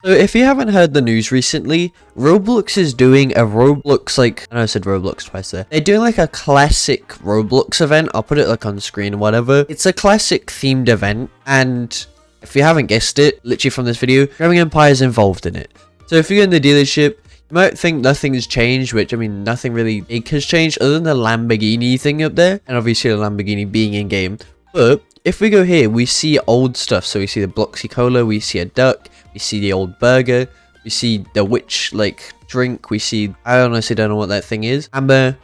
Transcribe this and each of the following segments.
So if you haven't heard the news recently, Roblox is doing a Roblox, like, I know I said Roblox twice there. They're doing like a classic Roblox event. I'll put it like on screen or whatever. It's a classic themed event, and if you haven't guessed it, literally from this video, Driving Empire is involved in it. So if you're in the dealership, you might think nothing has changed, which I mean, nothing really big has changed other than the Lamborghini thing up there, and obviously the Lamborghini being in game. But if we go here, we see old stuff. So we see the Bloxy Cola, we see a duck, we see the old burger, we see the witch like drink, we see, I honestly don't know what that thing is, amber,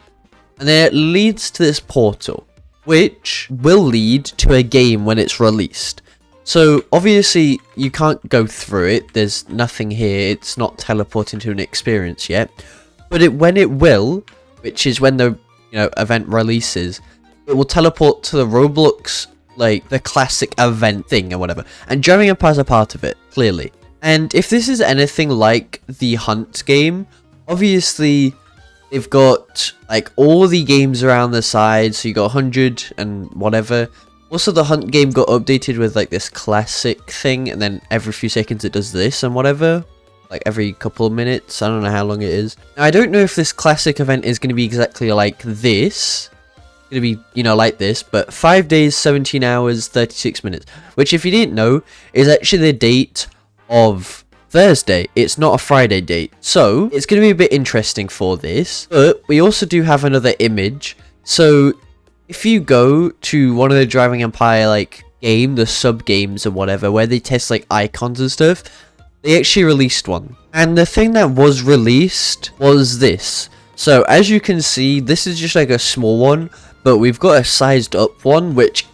and then it leads to this portal, which will lead to a game when it's released. So obviously you can't go through it, there's nothing here, it's not teleporting to an experience yet, but when it will, which is when the event releases, it will teleport to the Roblox, like the classic event thing or whatever, and Driving Empire is a part of it, clearly. And if this is anything like the Hunt game, obviously they've got like all the games around the side, so you got 100 and whatever. Also the Hunt game got updated with like this classic thing, and then every few seconds it does this and whatever, like every couple of minutes. I don't know how long it is. Now I don't know if this classic event is going to be exactly like this, gonna be like this, but 5 days, 17 hours, 36 minutes, which if you didn't know is actually the date of Thursday. It's not a Friday date, so it's gonna be a bit interesting for this. But we also do have another image. So if you go to one of the Driving Empire like game, the sub games or whatever, where they test like icons and stuff, they actually released one, and the thing that was released was this. So as you can see, this is just like a small one, but we've got a sized up one which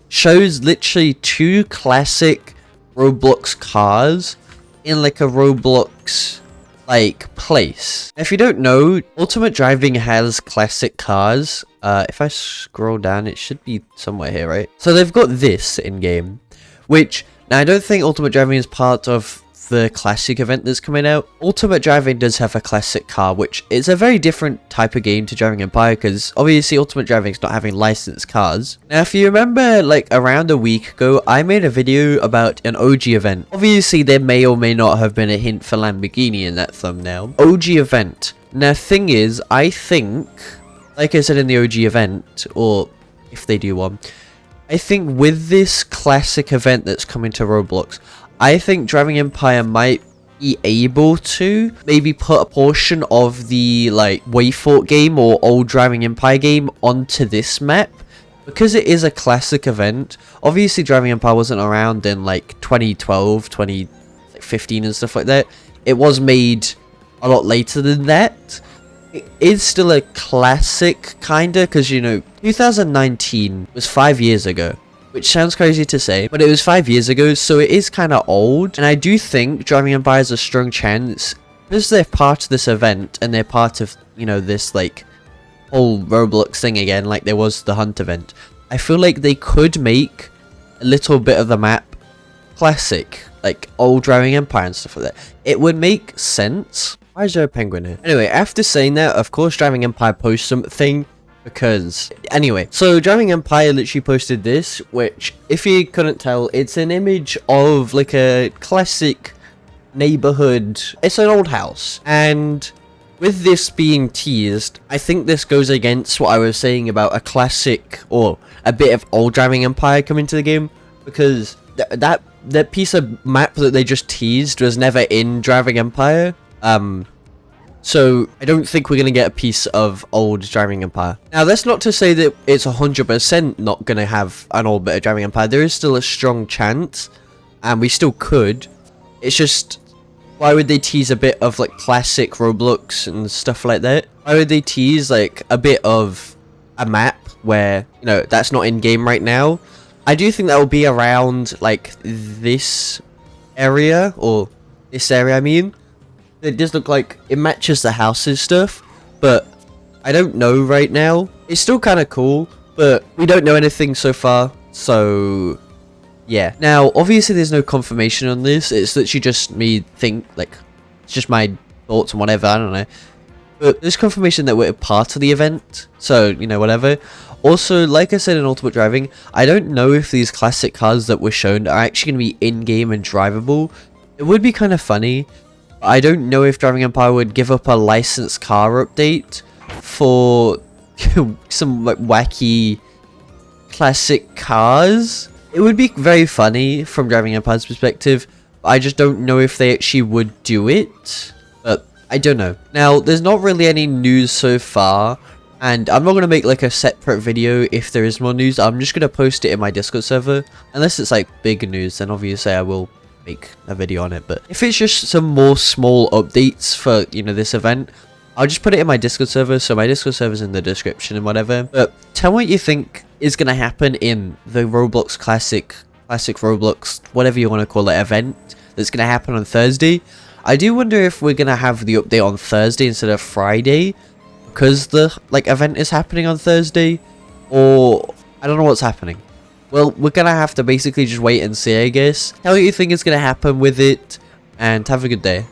shows literally two classic Roblox cars in like a Roblox like place. If you don't know, Ultimate Driving has classic cars. If I scroll down, it should be somewhere here, right? So they've got this in game, which now I don't think Ultimate Driving is part of the classic event that's coming out. Ultimate Driving does have a classic car, which is a very different type of game to Driving Empire, because obviously Ultimate Driving is not having licensed cars. Now if you remember, like around a week ago, I made a video about an OG event. Obviously there may or may not have been a hint for Lamborghini in that thumbnail. OG event. Now thing is, I think, like I said in the OG event, or if they do one, I think with this classic event that's coming to Roblox, I think Driving Empire might be able to maybe put a portion of the like Wayfort game or old Driving Empire game onto this map, because it is a classic event. Obviously Driving Empire wasn't around in like 2012, 2015 and stuff like that. It was made a lot later than that. It is still a classic kinda, because 2019 was 5 years ago. Which sounds crazy to say, but it was 5 years ago, so it is kind of old. And I do think Driving Empire has a strong chance, because they're part of this event, and they're part of, this, like, whole Roblox thing again, like there was the Hunt event. I feel like they could make a little bit of the map classic, like old Driving Empire and stuff like that. It would make sense. Why is there a penguin here? Anyway, after saying that, of course Driving Empire posts something. Because anyway, so Driving Empire literally posted this, which if you couldn't tell, it's an image of like a classic neighborhood. It's an old house, and with this being teased, I think this goes against what I was saying about a classic or a bit of old Driving Empire coming to the game, because that piece of map that they just teased was never in Driving Empire. So I don't think we're going to get a piece of old Driving Empire. Now that's not to say that it's 100% not going to have an old bit of Driving Empire. There is still a strong chance, and we still could. It's just, why would they tease a bit of like classic Roblox and stuff like that? Why would they tease like a bit of a map where, that's not in game right now? I do think that will be around like this area, or this area I mean. It does look like it matches the houses stuff, but I don't know right now. It's still kind of cool, but we don't know anything so far, so yeah. Now obviously there's no confirmation on this, it's literally just me it's just my thoughts and whatever, I don't know. But there's confirmation that we're part of the event, so whatever. Also, like I said in Ultimate Driving, I don't know if these classic cars that were shown are actually going to be in-game and drivable, It would be kind of funny. I don't know if Driving Empire would give up a licensed car update for some like wacky classic cars. It would be very funny from Driving Empire's perspective. I just don't know if they actually would do it. But I don't know. Now, there's not really any news so far. And I'm not going to make like a separate video if there is more news. I'm just going to post it in my Discord server. Unless it's like big news, then obviously I will make a video on it. But if it's just some more small updates for, you know, this event, I'll just put it in my Discord server. So my Discord server is in the description and whatever. But tell me what you think is going to happen in the Roblox classic Roblox, whatever you want to call it, event that's going to happen on Thursday. I do wonder if we're going to have the update on Thursday instead of Friday, because the like event is happening on Thursday, or I don't know what's happening. Well, we're gonna have to basically just wait and see, I guess. Tell me what you think is gonna happen with it, and have a good day.